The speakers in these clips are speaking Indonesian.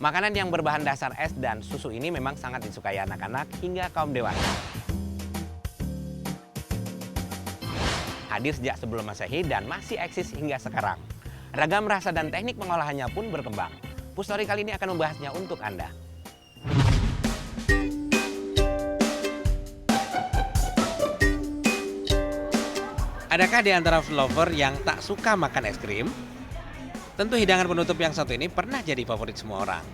Makanan yang berbahan dasar es dan susu ini memang sangat disukai anak-anak hingga kaum dewasa. Hadir sejak sebelum Masehi dan masih eksis hingga sekarang. Ragam rasa dan teknik pengolahannya pun berkembang. Pustori kali ini akan membahasnya untuk Anda. Adakah di antara food lover yang tak suka makan es krim? Tentu hidangan penutup yang satu ini pernah jadi favorit semua orang.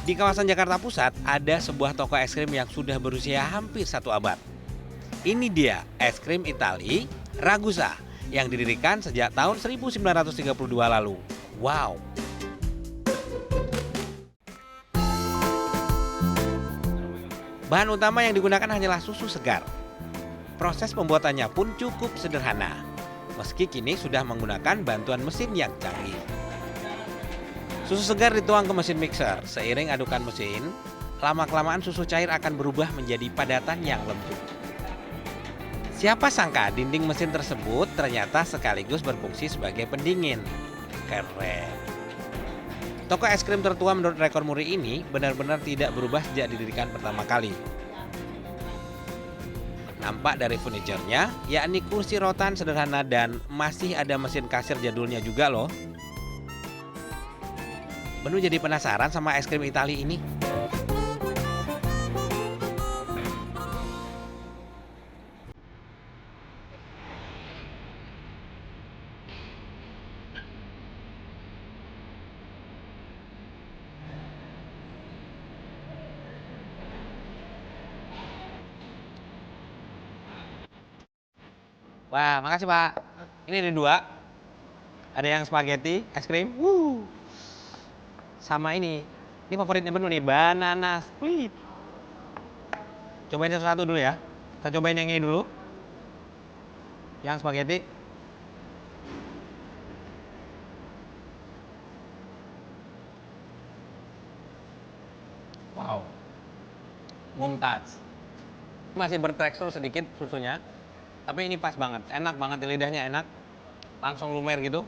Di kawasan Jakarta Pusat ada sebuah toko es krim yang sudah berusia hampir 1 abad. Ini dia es krim Itali Ragusa yang didirikan sejak tahun 1932 lalu. Wow! Bahan utama yang digunakan hanyalah susu segar. Proses pembuatannya pun cukup sederhana, meski kini sudah menggunakan bantuan mesin yang canggih. Susu segar dituang ke mesin mixer. Seiring adukan mesin, lama-kelamaan susu cair akan berubah menjadi padatan yang lembut. Siapa sangka dinding mesin tersebut ternyata sekaligus berfungsi sebagai pendingin. Keren. Toko es krim tertua menurut rekor muri ini benar-benar tidak berubah sejak didirikan pertama kali. Nampak dari furniturnya, yakni kursi rotan sederhana dan masih ada mesin kasir jadulnya juga loh. Benu jadi penasaran sama es krim Itali ini. Wah, makasih Pak. Ini ada 2. Ada yang spaghetti, es krim. Sama ini favoritnya Benu nih, banana split. Cobain satu-satu dulu ya. Kita cobain yang ini dulu. Yang spaghetti. Wow. Mumtaz. Masih bertekstur sedikit susunya. Tapi ini pas banget, enak banget di lidahnya, enak. Langsung lumer gitu.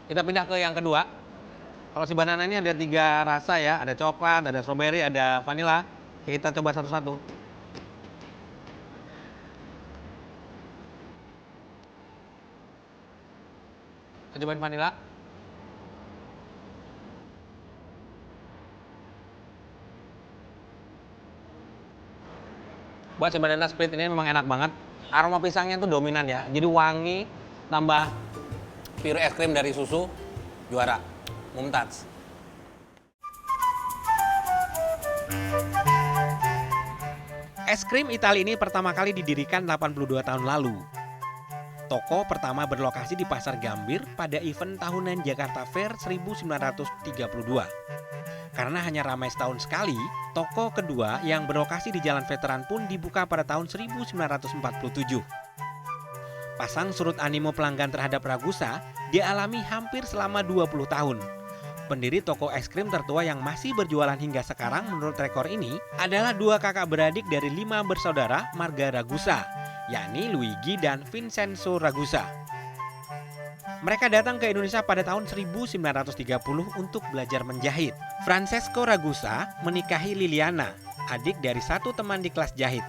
Kita pindah ke yang kedua. Kalau si banana ini ada 3 rasa ya, ada coklat, ada strawberry, ada vanilla. Kita coba satu-satu. Kita cobain vanilla. Buat si banana split ini memang enak banget. Aroma pisangnya tuh dominan ya. Jadi wangi, tambah pure es krim dari susu, juara. Mumtaz. Es krim Itali ini pertama kali didirikan 82 tahun lalu. Toko pertama berlokasi di Pasar Gambir pada event tahunan Jakarta Fair 1932. Karena hanya ramai setahun sekali, toko kedua yang berlokasi di Jalan Veteran pun dibuka pada tahun 1947. Pasang surut animo pelanggan terhadap Ragusa dialami hampir selama 20 tahun. Pendiri toko es krim tertua yang masih berjualan hingga sekarang menurut rekor ini adalah 2 kakak beradik dari 5 bersaudara marga Ragusa, yakni Luigi dan Vincenzo Ragusa. Mereka datang ke Indonesia pada tahun 1930 untuk belajar menjahit. Francesco Ragusa menikahi Liliana, adik dari satu teman di kelas jahit.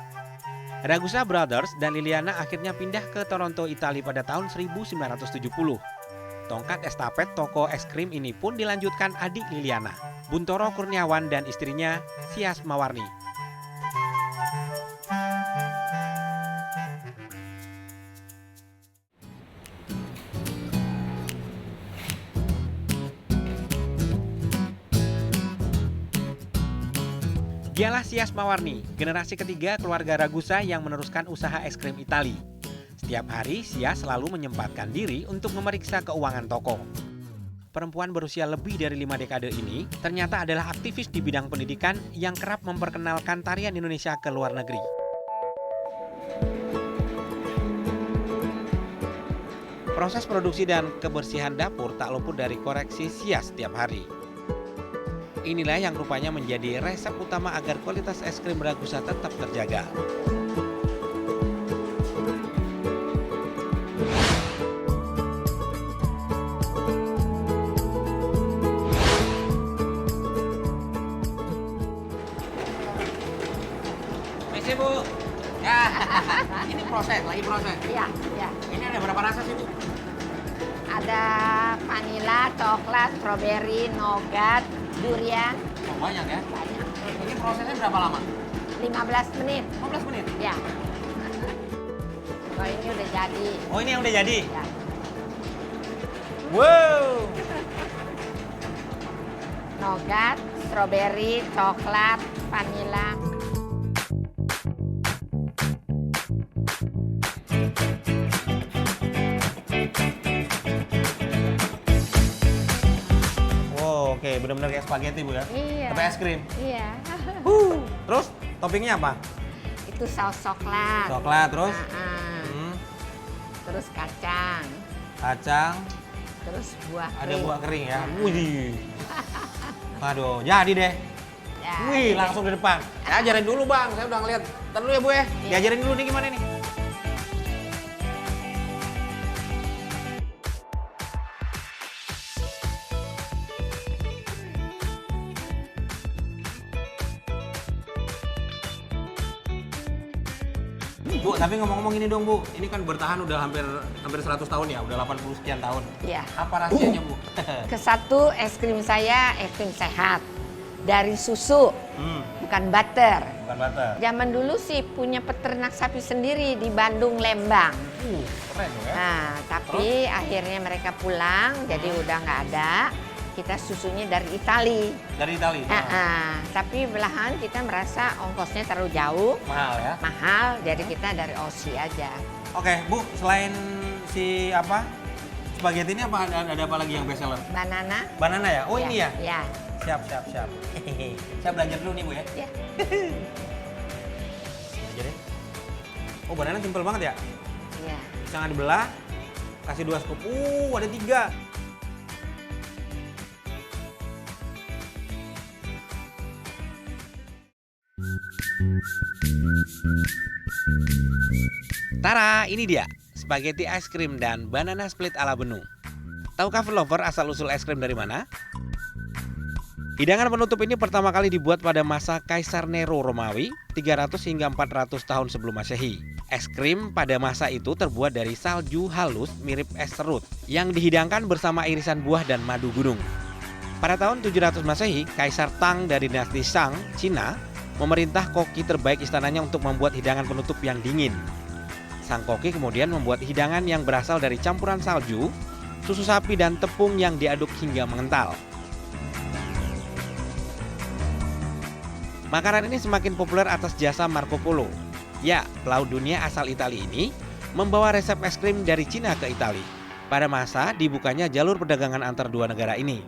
Ragusa Brothers dan Liliana akhirnya pindah ke Toronto, Italia pada tahun 1970. Tongkat estafet toko es krim ini pun dilanjutkan adik Liliana, Buntoro Kurniawan dan istrinya Sias Mawarni. Dialah Sias Mawarni, generasi ketiga keluarga Ragusa yang meneruskan usaha es krim Itali. Setiap hari, Sias selalu menyempatkan diri untuk memeriksa keuangan toko. Perempuan berusia lebih dari 5 dekade ini ternyata adalah aktivis di bidang pendidikan yang kerap memperkenalkan tarian Indonesia ke luar negeri. Proses produksi dan kebersihan dapur tak luput dari koreksi Sias setiap hari. Inilah yang rupanya menjadi resep utama agar kualitas es krim Ragusa tetap terjaga. proses, lagi proses. Iya, iya. Ini ada berapa rasa sih, Bu? Ada vanila, coklat, strawberry, nougat, durian. Oh, banyak ya? Banyak. Ini prosesnya berapa lama? 15 menit. 15 menit? Ya. Oh, ini udah jadi. Oh, ini yang udah jadi? Ya. Wow! Nougat, strawberry, coklat, vanila. Wow, oke, benar-benar kayak spaghetti, Bu ya? Iya. Tapi es krim. Iya. Terus toppingnya apa? Itu saus coklat. Coklat, terus? Terus kacang. Kacang, Terus buah ada kering. buah kering ya. Wih. Aduh, jadi deh. Ya. Wih, langsung di depan. Saya ajarin dulu, Bang. Saya udah ngeliat. Ntar dulu ya, Bu ya. Diajarin dulu nih gimana nih. Bu, tapi ngomong-ngomong ini dong, Bu. Ini kan bertahan udah hampir 100 tahun ya, udah 80 sekian tahun. Iya. Apa rahasianya, Bu? Kesatu es krim saya es krim sehat. Dari susu, bukan butter. Bukan butter. Zaman dulu sih punya peternak sapi sendiri di Bandung, Lembang. Keren ya. Nah, tapi akhirnya mereka pulang, jadi udah nggak ada. Kita susunya dari Itali. Dari Itali. Tapi belahan kita merasa ongkosnya terlalu jauh, Mahal ya. mahal, jadi kita dari Aussie aja. Oke, Bu, selain si apa? Spaghetti ini apa ada apa lagi yang best seller? Banana. Banana ya? Oh, ini ya? Ya. Siap. Saya belajar dulu nih, Bu ya. Ya. Belajar ya. Oh, banana simpel banget ya? Ya. Jangan dibelah, kasih 2 scoop. Ada 3. Tara, ini dia spaghetti es krim dan banana split ala Benu. Tahukah Lover asal-usul es krim dari mana? Hidangan penutup ini pertama kali dibuat pada masa Kaisar Nero Romawi 300 hingga 400 tahun sebelum Masehi. Es krim pada masa itu terbuat dari salju halus mirip es serut yang dihidangkan bersama irisan buah dan madu gunung. Pada tahun 700 Masehi, Kaisar Tang dari dinasti Shang, Cina, memerintah koki terbaik istananya untuk membuat hidangan penutup yang dingin. Sang koki kemudian membuat hidangan yang berasal dari campuran salju, susu sapi dan tepung yang diaduk hingga mengental. Makanan ini semakin populer atas jasa Marco Polo. Ya, pelaut dunia asal Italia ini membawa resep es krim dari Cina ke Italia. Pada masa dibukanya jalur perdagangan antar dua negara ini.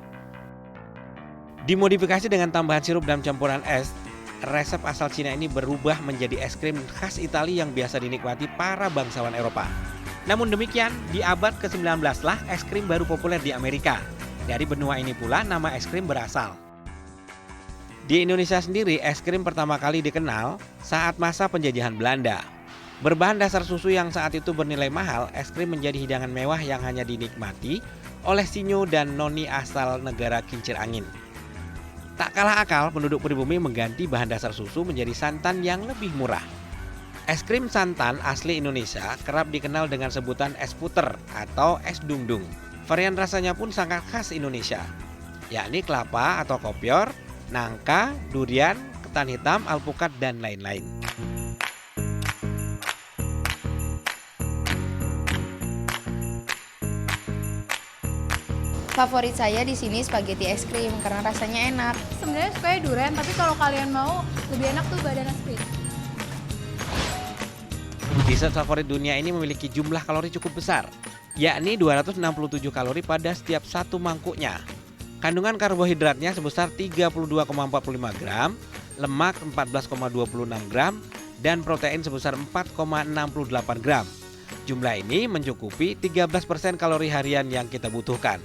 Dimodifikasi dengan tambahan sirup dan campuran es, resep asal Cina ini berubah menjadi es krim khas Italia yang biasa dinikmati para bangsawan Eropa. Namun demikian, di abad ke-19 lah es krim baru populer di Amerika. Dari benua ini pula nama es krim berasal. Di Indonesia sendiri, es krim pertama kali dikenal saat masa penjajahan Belanda. Berbahan dasar susu yang saat itu bernilai mahal, es krim menjadi hidangan mewah yang hanya dinikmati oleh sinyo dan noni asal negara kincir angin. Tak kalah akal, penduduk pribumi mengganti bahan dasar susu menjadi santan yang lebih murah. Es krim santan asli Indonesia kerap dikenal dengan sebutan es puter atau es dung-dung. Varian rasanya pun sangat khas Indonesia, yakni kelapa atau kopior, nangka, durian, ketan hitam, alpukat, dan lain-lain. Favorit saya di sini spaghetti es krim karena rasanya enak. Sebenarnya sukanya durian, tapi kalau kalian mau lebih enak tuh banana split. Dessert favorit dunia ini memiliki jumlah kalori cukup besar, yakni 267 kalori pada setiap satu mangkuknya. Kandungan karbohidratnya sebesar 32,45 gram, lemak 14,26 gram, dan protein sebesar 4,68 gram. Jumlah ini mencukupi 13% kalori harian yang kita butuhkan.